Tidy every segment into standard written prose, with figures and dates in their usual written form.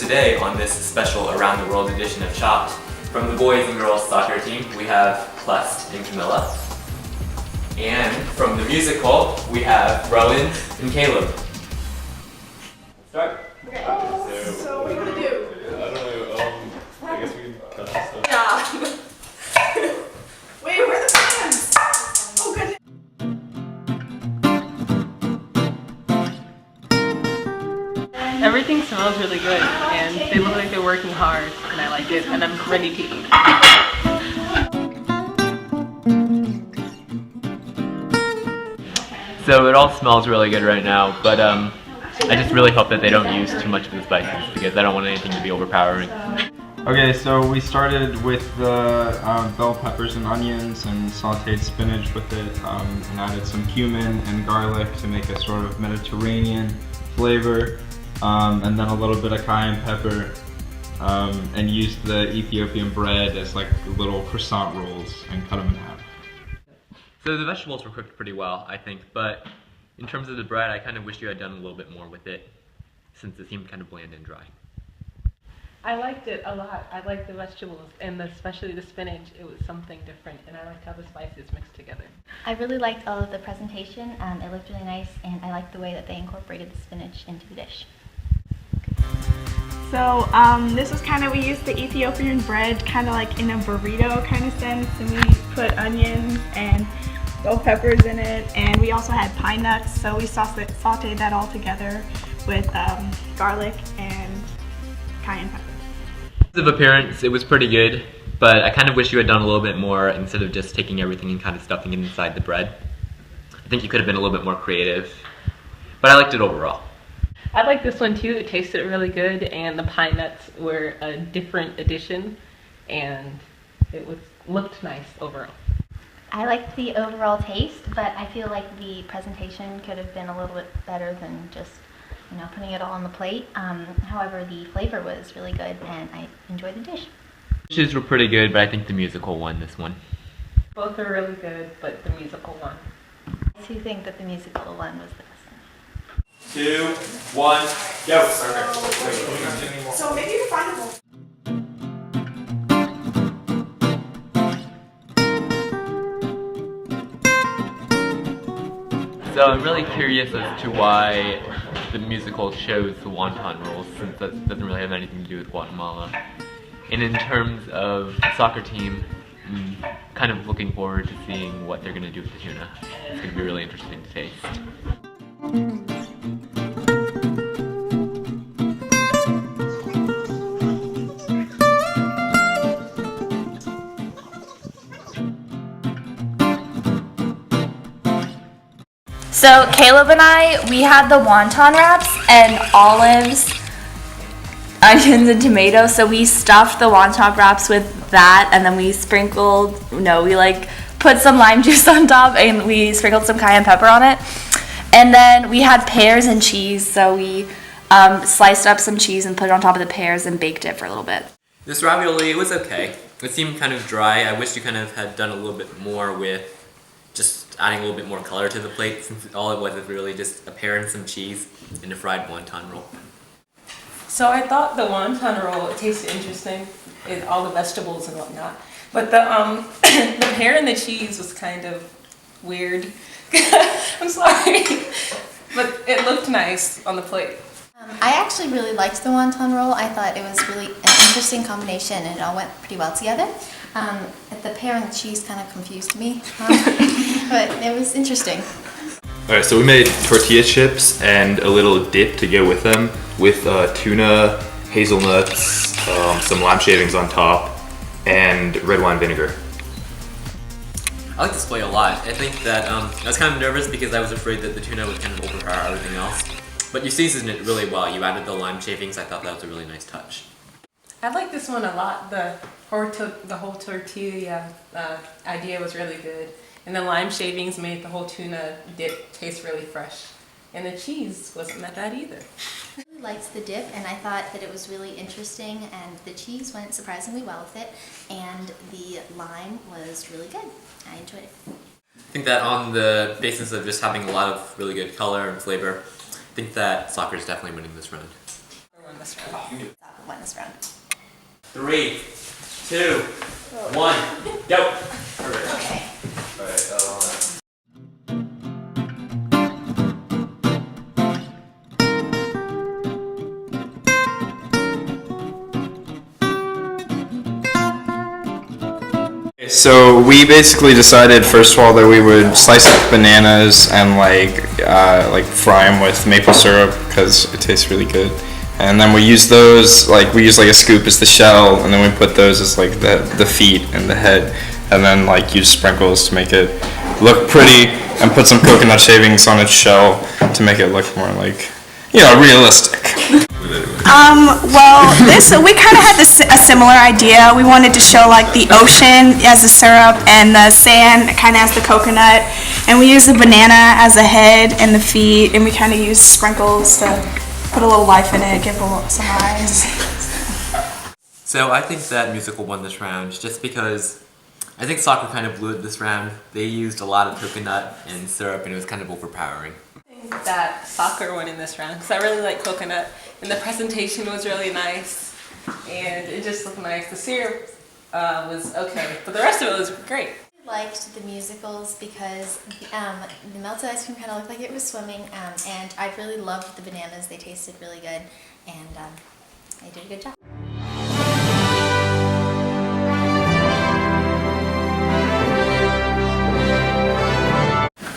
today on this special Around the World edition of Chopped. From the boys and girls soccer team, we have Plest and Camilla. And from the musical, we have Rowan and Caleb. Let's start. Okay, so what are you gonna do? I don't know, I guess we can cut this stuff. Yeah. Wait, where are the pans? Oh, goodness. Everything smells really good, and they look like they're working hard, and I like it, and I'm ready to eat. So it all smells really good right now, but I just really hope that they don't use too much of the spices because I don't want anything to be overpowering. Okay, so we started with the bell peppers and onions and sauteed spinach with it, and added some cumin and garlic to make a sort of Mediterranean flavor, and then a little bit of cayenne pepper, and used the Ethiopian bread as like little croissant rolls and cut them in half. So the vegetables were cooked pretty well, I think, but in terms of the bread, I kind of wish you had done a little bit more with it since it seemed kind of bland and dry. I liked it a lot. I liked the vegetables, and especially the spinach. It was something different, and I liked how the spices mixed together. I really liked all of the presentation. It looked really nice, and I liked the way that they incorporated the spinach into the dish. So this was kind of, we used the Ethiopian bread kind of like in a burrito kind of sense, and we put onions and bell peppers in it, and we also had pine nuts, so we sauteed that all together with garlic and cayenne pepper. In terms of appearance, it was pretty good, but I kind of wish you had done a little bit more instead of just taking everything and kind of stuffing it inside the bread. I think you could have been a little bit more creative, but I liked it overall. I like this one too. It tasted really good, and the pine nuts were a different addition, and it looked nice overall. I liked the overall taste, but I feel like the presentation could have been a little bit better than just, putting it all on the plate. However, the flavor was really good, and I enjoyed the dish. Dishes were pretty good, but I think the musical won this one. Both are really good, but the musical one. I do think that the musical one was the best one. 2, 1, go! So maybe you can find them. So I'm really curious as to why the musical chose the wonton rolls, since that doesn't really have anything to do with Guatemala. And in terms of the soccer team, I'm kind of looking forward to seeing what they're going to do with the tuna. It's going to be really interesting to taste. So Caleb and we had the wonton wraps and olives, onions, and tomatoes. So we stuffed the wonton wraps with that, and then we put some lime juice on top, and we sprinkled some cayenne pepper on it. And then we had pears and cheese, so we sliced up some cheese and put it on top of the pears and baked it for a little bit. This ravioli, it was okay. It seemed kind of dry. I wish you kind of had done a little bit more with just adding a little bit more color to the plate, since all it was really just a pear and some cheese in a fried wonton roll. So I thought the wonton roll, it tasted interesting, with all the vegetables and whatnot. But the the pear and the cheese was kind of weird. I'm sorry, but it looked nice on the plate. I actually really liked the wonton roll. I thought it was really an interesting combination, and it all went pretty well together. The pear and the cheese kind of confused me, but it was interesting. Alright, so we made tortilla chips and a little dip to go with them, with tuna, hazelnuts, some lime shavings on top, and red wine vinegar. I like this plate a lot. I think that I was kind of nervous because I was afraid that the tuna would kind of overpower everything else. But you seasoned it really well. You added the lime shavings. I thought that was a really nice touch. I like this one a lot. The whole tortilla idea was really good. And the lime shavings made the whole tuna dip taste really fresh. And the cheese wasn't that bad either. I really liked the dip, and I thought that it was really interesting, and the cheese went surprisingly well with it, and the lime was really good. I enjoyed it. I think that on the basis of just having a lot of really good color and flavor, I think that soccer is definitely winning this round. Won this round. Won this round. 3, 2, 1, go. Okay. So we basically decided first of all that we would slice up bananas and like fry them with maple syrup because it tastes really good. And then we use those we use like a scoop as the shell, and then we put those as like the feet and the head, and then like use sprinkles to make it look pretty, and put some coconut shavings on its shell to make it look more like, you know, realistic. Well, we kind of had a similar idea. We wanted to show like the ocean as the syrup and the sand kind of as the coconut, and we used the banana as the head and the feet, and we kind of used sprinkles to put a little life in it, give some eyes. So I think that musical won this round just because I think soccer kind of blew it this round. They used a lot of coconut and syrup, and it was kind of overpowering. I think that soccer won in this round because I really like coconut, and the presentation was really nice, and it just looked nice. The syrup was okay, but the rest of it was great. I liked the musicals because the melted ice cream kind of looked like it was swimming, and I really loved the bananas. They tasted really good, and they did a good job.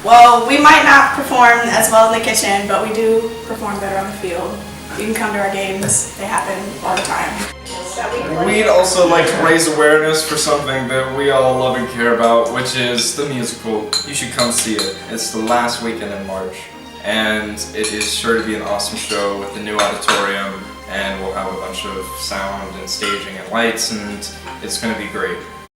Well, we might not perform as well in the kitchen, but we do perform better on the field. You can come to our games. They happen all the time. We'd also like to raise awareness for something that we all love and care about, which is the musical. You should come see it. It's the last weekend in March, and it is sure to be an awesome show with the new auditorium, and we'll have a bunch of sound and staging and lights, and it's going to be great.